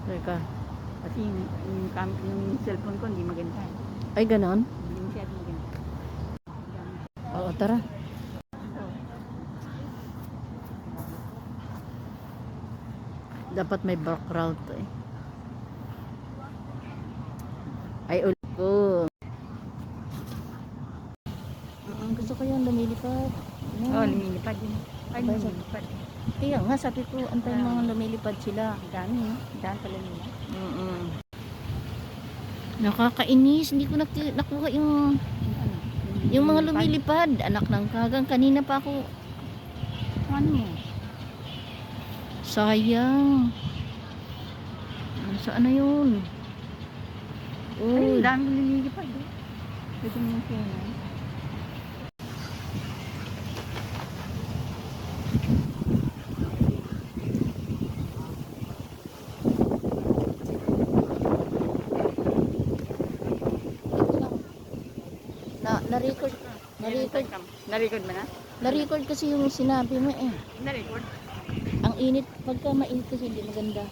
Teka. Kasi yung cellphone ko hindi maganda. Ay, ganon? Hindi masyado maganda. Oo, tara. Dapat may background to eh. Ay, ulit ko. Gusto ko yung lumilipad. Oo, lumilipad din. Ay, Abay, lumilipad. Kaya nga, sabi ko, antayin mga lumilipad sila. Ang dami, no? Ang dami pala nila. Nakakainis. Hindi ko nakuha Ano? yung mga lumilipad. Anak ng kagang. Kanina pa ako. Ano? Sayang. Saan na yun? Ay, Uy. ang dami lumilipad. Ito yung kainan. Na-record. Na-record mo na? Na-record kasi yung sinabi mo eh. Na-record? Ang init. Pagka mainit kasi hindi maganda.